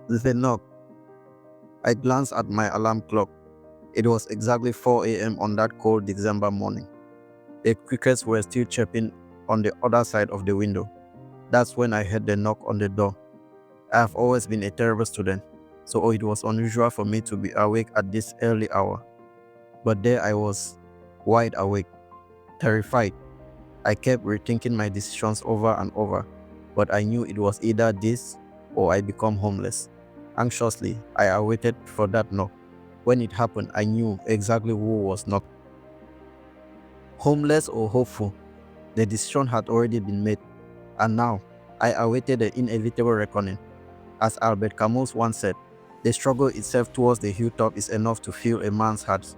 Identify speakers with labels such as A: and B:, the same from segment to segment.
A: The knock. I glanced at my alarm clock. It was exactly 4 a.m. on that cold December morning. The crickets were still chirping on the other side of the window. That's when I heard the knock on the door. I have always been a terrible student, so it was unusual for me to be awake at this early hour. But there I was, wide awake, terrified. I kept rethinking my decisions over and over, but I knew it was either this or I become homeless. Anxiously, I awaited for that knock. When it happened, I knew exactly who was knocking. Homeless or hopeful, the decision had already been made, and now I awaited the inevitable reckoning. As Albert Camus once said, the struggle itself towards the hilltop is enough to fill a man's heart.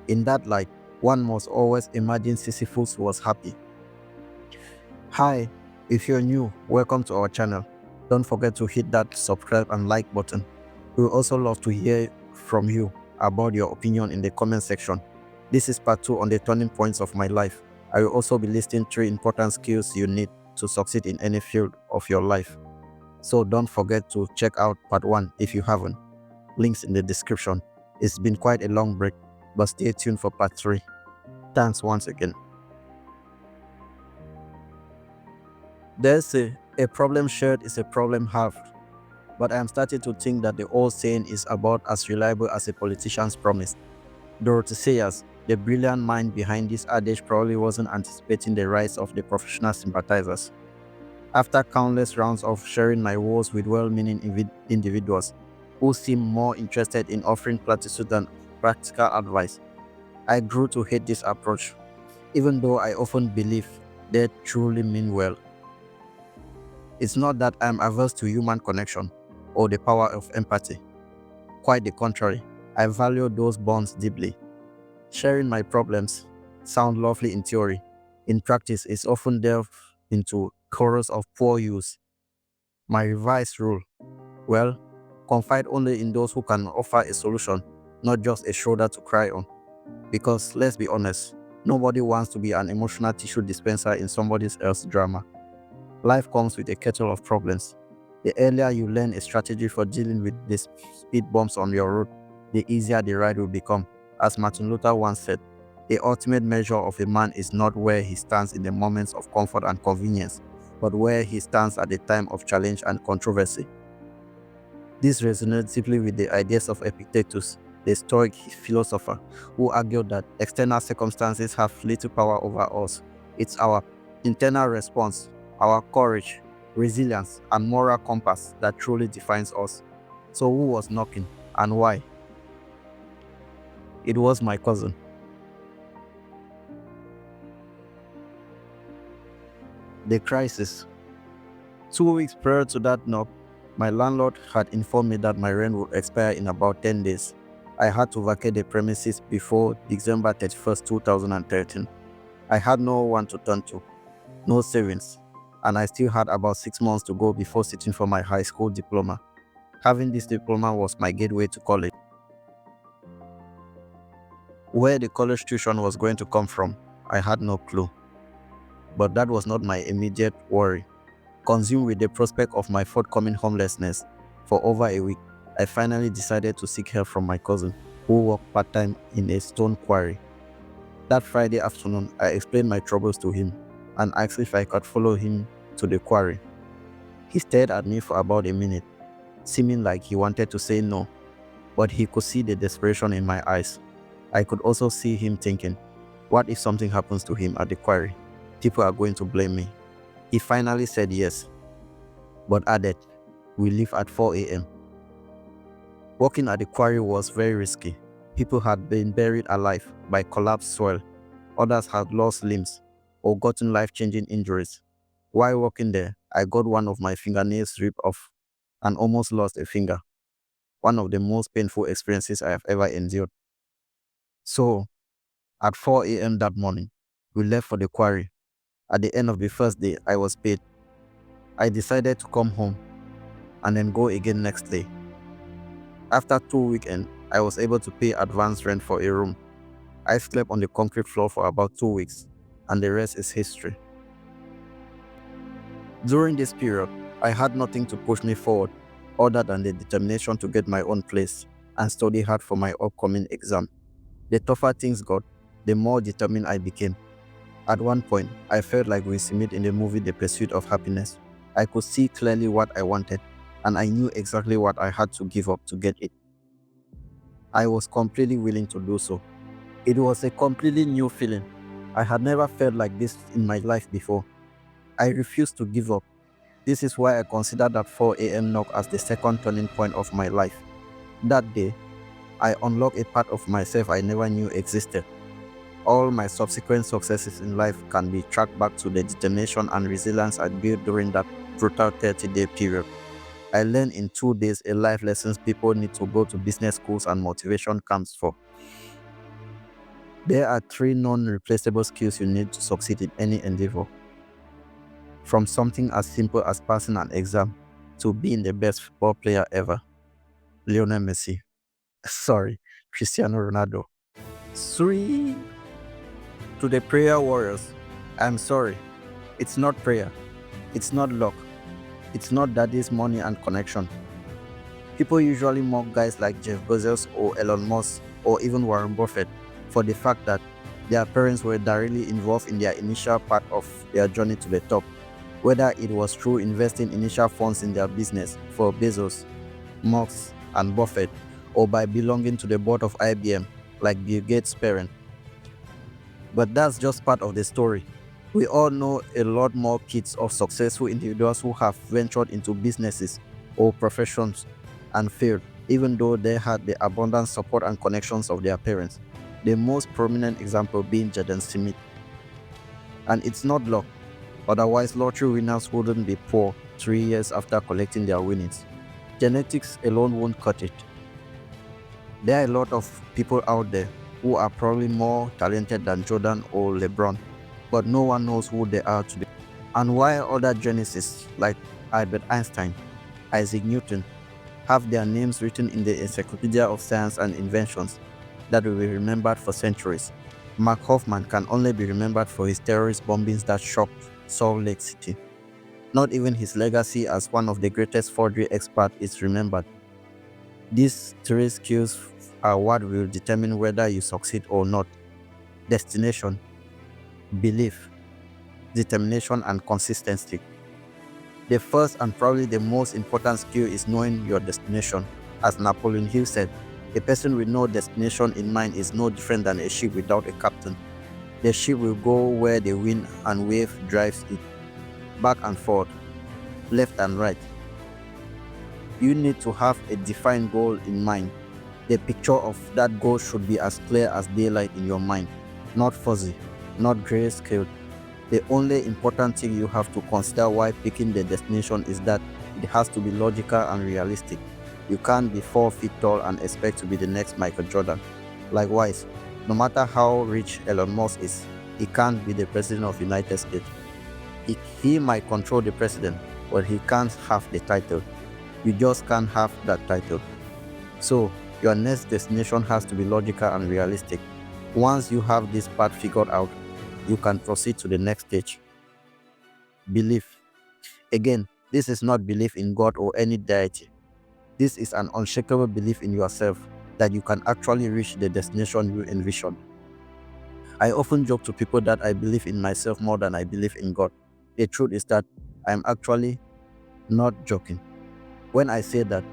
A: In that light, one must always imagine Sisyphus was happy. Hi, if you're new, welcome to our channel. Don't forget to hit that subscribe and like button. We would also love to hear from you about your opinion in the comment section. This is part 2 on the turning points of my life. I will also be listing 3 important skills you need to succeed in any field of your life. So don't forget to check out part 1 if you haven't. Links in the description. It's been quite a long break, but stay tuned for part 3. Thanks once again. There's a problem shared is a problem halved. But I am starting to think that the old saying is about as reliable as a politician's promise. Dorothy Sayers, the brilliant mind behind this adage, probably wasn't anticipating the rise of the professional sympathizers. After countless rounds of sharing my woes with well-meaning individuals who seemed more interested in offering platitudes than practical advice, I grew to hate this approach, even though I often believe they truly mean well. It's not that I am averse to human connection or the power of empathy. Quite the contrary, I value those bonds deeply. Sharing my problems sound lovely in theory. In practice, it's often delved into chorus of poor use. My revised rule, well, confide only in those who can offer a solution, not just a shoulder to cry on. Because let's be honest, nobody wants to be an emotional tissue dispenser in somebody else's drama. Life comes with a kettle of problems. The earlier you learn a strategy for dealing with the speed bumps on your road, the easier the ride will become. As Martin Luther once said, the ultimate measure of a man is not where he stands in the moments of comfort and convenience, but where he stands at the time of challenge and controversy. This resonates deeply with the ideas of Epictetus, the Stoic philosopher, who argued that external circumstances have little power over us. It's our internal response, our courage, resilience, and moral compass that truly defines us. So who was knocking and why? It was my cousin. The crisis. 2 weeks prior to that knock, my landlord had informed me that my rent would expire in about 10 days. I had to vacate the premises before December 31st, 2013. I had no one to turn to, no savings, and I still had about 6 months to go before sitting for my high school diploma. Having this diploma was my gateway to college. Where the college tuition was going to come from, I had no clue. But that was not my immediate worry. Consumed with the prospect of my forthcoming homelessness, for over a week, I finally decided to seek help from my cousin, who worked part-time in a stone quarry. That Friday afternoon, I explained my troubles to him and asked if I could follow him to the quarry. He stared at me for about a minute, seeming like he wanted to say no, but he could see the desperation in my eyes. I could also see him thinking, what if something happens to him at the quarry? People are going to blame me. He finally said yes, but added, we leave at 4 a.m. Working at the quarry was very risky. People had been buried alive by collapsed soil. Others had lost limbs or gotten life-changing injuries. While working there, I got one of my fingernails ripped off and almost lost a finger. One of the most painful experiences I have ever endured. So, at 4 a.m. that morning, we left for the quarry. At the end of the first day, I was paid. I decided to come home and then go again next day. After 2 weekends, I was able to pay advance rent for a room. I slept on the concrete floor for about 2 weeks, and the rest is history. During this period, I had nothing to push me forward. other than the determination to get my own place and study hard for my upcoming exam. The tougher things got, the more determined I became. At one point, I felt like Will Smith in the movie The Pursuit of Happiness. I could see clearly what I wanted, and I knew exactly what I had to give up to get it. I was completely willing to do so. It was a completely new feeling. I had never felt like this in my life before. I refused to give up. This is why I consider that 4 a.m. knock as the second turning point of my life. That day, I unlocked a part of myself I never knew existed. All my subsequent successes in life can be tracked back to the determination and resilience I built during that brutal 30-day period. I learned in 2 days a life lessons people need to go to business schools and motivation camps for. There are 3 non-replaceable skills you need to succeed in any endeavor. From something as simple as passing an exam to being the best football player ever. Lionel Messi. Sorry, Cristiano Ronaldo. Three. To the prayer warriors, I'm sorry. It's not prayer. It's not luck. It's not daddy's money and connection. People usually mock guys like Jeff Bezos or Elon Musk or even Warren Buffett for the fact that their parents were directly involved in their initial part of their journey to the top, whether it was through investing initial funds in their business for Bezos, Musk, and Buffett, or by belonging to the board of IBM, like Bill Gates' parent. But that's just part of the story. We all know a lot more kids of successful individuals who have ventured into businesses or professions and failed, even though they had the abundant support and connections of their parents. The most prominent example being Jaden Smith. And it's not luck, otherwise lottery winners wouldn't be poor 3 years after collecting their winnings. Genetics alone won't cut it. There are a lot of people out there who are probably more talented than Jordan or LeBron, but no one knows who they are today. And while other geniuses like Albert Einstein, Isaac Newton, have their names written in the Encyclopedia of Science and Inventions that will be remembered for centuries, Mark Hoffman can only be remembered for his terrorist bombings that shocked Salt Lake City. Not even his legacy as one of the greatest forgery experts is remembered. These 3 skills are what will determine whether you succeed or not: destination, belief, determination, and consistency. The first and probably the most important skill is knowing your destination. As Napoleon Hill said, a person with no destination in mind is no different than a ship without a captain. The ship will go where the wind and wave drives it, back and forth, left and right. You need to have a defined goal in mind. The picture of that goal should be as clear as daylight in your mind, not fuzzy, not grayscale. The only important thing you have to consider while picking the destination is that it has to be logical and realistic. You can't be 4 feet tall and expect to be the next Michael Jordan. Likewise, no matter how rich Elon Musk is, he can't be the president of the United States. He might control the president, but he can't have the title. You just can't have that title. So, your next destination has to be logical and realistic. Once you have this part figured out, you can proceed to the next stage. Belief. Again, this is not belief in God or any deity. This is an unshakable belief in yourself that you can actually reach the destination you envision. I often joke to people that I believe in myself more than I believe in God. The truth is that I am actually not joking when I say that,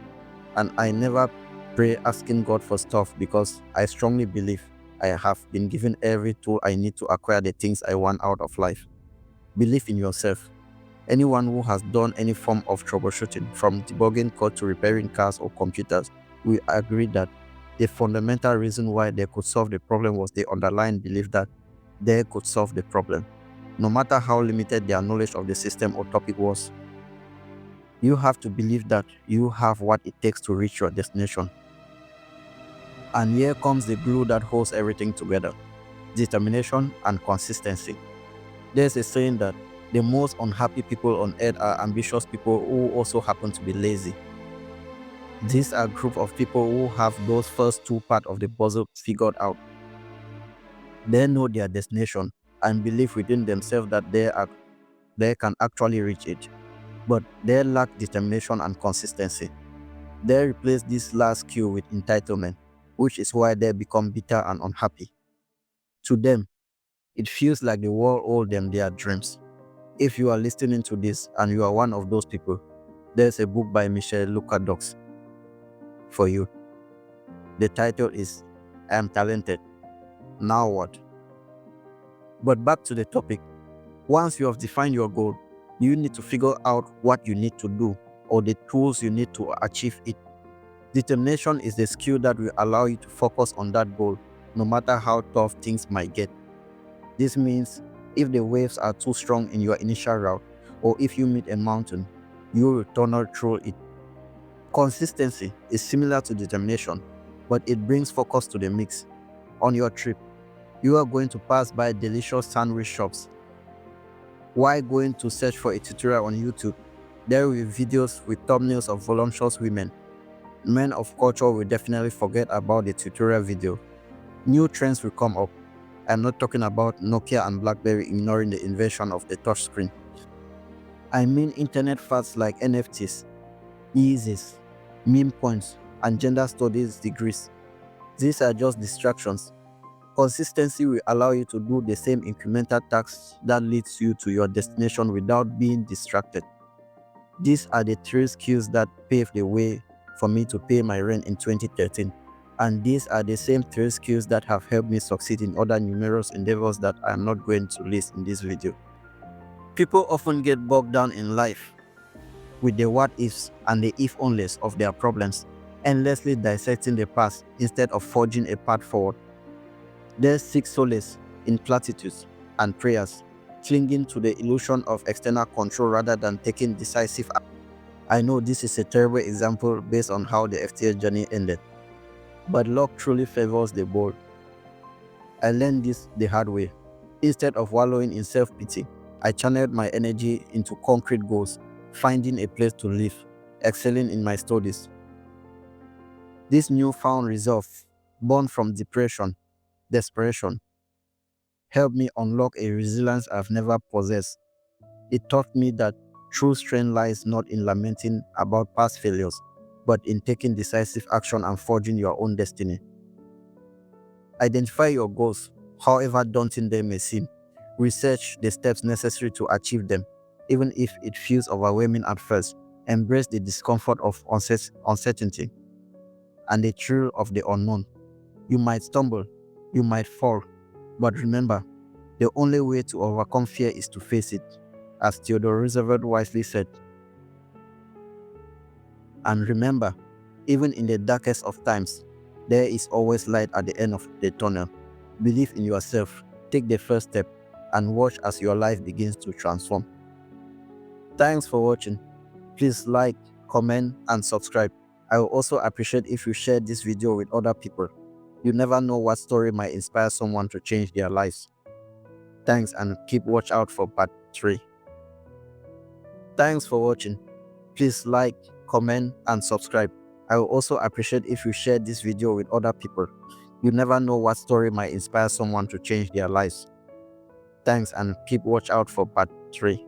A: and I never pray asking God for stuff because I strongly believe I have been given every tool I need to acquire the things I want out of life. Believe in yourself. Anyone who has done any form of troubleshooting, from debugging code to repairing cars or computers, will agree that the fundamental reason why they could solve the problem was the underlying belief that they could solve the problem, no matter how limited their knowledge of the system or topic was. You have to believe that you have what it takes to reach your destination. And here comes the glue that holds everything together: determination and consistency. There's a saying that the most unhappy people on earth are ambitious people who also happen to be lazy. These are a group of people who have those first 2 parts of the puzzle figured out. They know their destination and believe within themselves that they can actually reach it, but they lack determination and consistency. They replace this last skill with entitlement, which is why they become bitter and unhappy. To them, it feels like the world owed them their dreams. If you are listening to this and you are one of those people, there's a book by Michelle Lukacs for you. The title is I Am Talented. Now what? But back to the topic. Once you have defined your goal, you need to figure out what you need to do or the tools you need to achieve it. Determination is the skill that will allow you to focus on that goal, no matter how tough things might get. This means if the waves are too strong in your initial route, or if you meet a mountain, you will tunnel through it. Consistency is similar to determination, but it brings focus to the mix. On your trip, you are going to pass by delicious sandwich shops. Why going to search for a tutorial on YouTube? There will be videos with thumbnails of voluptuous women. Men of culture will definitely forget about the tutorial video. New trends will come up. I'm not talking about Nokia and BlackBerry ignoring the invention of the touchscreen. I mean internet fads like NFTs, Yeezys, meme coins, and gender studies degrees. These are just distractions. Consistency will allow you to do the same incremental tasks that leads you to your destination without being distracted. These are the 3 skills that paved the way for me to pay my rent in 2013. And these are the same 3 skills that have helped me succeed in other numerous endeavors that I am not going to list in this video. People often get bogged down in life with the what ifs and the if onlys of their problems, endlessly dissecting the past instead of forging a path forward. They seek solace in platitudes and prayers, clinging to the illusion of external control rather than taking decisive action. I know this is a terrible example based on how the FTS journey ended, but luck truly favors the bold. I learned this the hard way. Instead of wallowing in self-pity, I channeled my energy into concrete goals, finding a place to live, excelling in my studies. This newfound resolve, born from desperation, helped me unlock a resilience I've never possessed. It taught me that true strength lies not in lamenting about past failures, but in taking decisive action and forging your own destiny. Identify your goals, however daunting they may seem. Research the steps necessary to achieve them, even if it feels overwhelming at first. Embrace the discomfort of uncertainty and the thrill of the unknown. You might stumble, you might fall, but remember, the only way to overcome fear is to face it, as Theodore Roosevelt wisely said. And remember, even in the darkest of times, there is always light at the end of the tunnel. Believe in yourself, take the first step, and watch as your life begins to transform. Thanks for watching. Please like, comment, and subscribe. I will also appreciate if you share this video with other people. You never know what story might inspire someone to change their lives. Thanks, and keep watch out for part 3. Thanks for watching. Please like, comment, and subscribe. I will also appreciate if you share this video with other people. You never know what story might inspire someone to change their lives. Thanks, and keep watch out for part 3.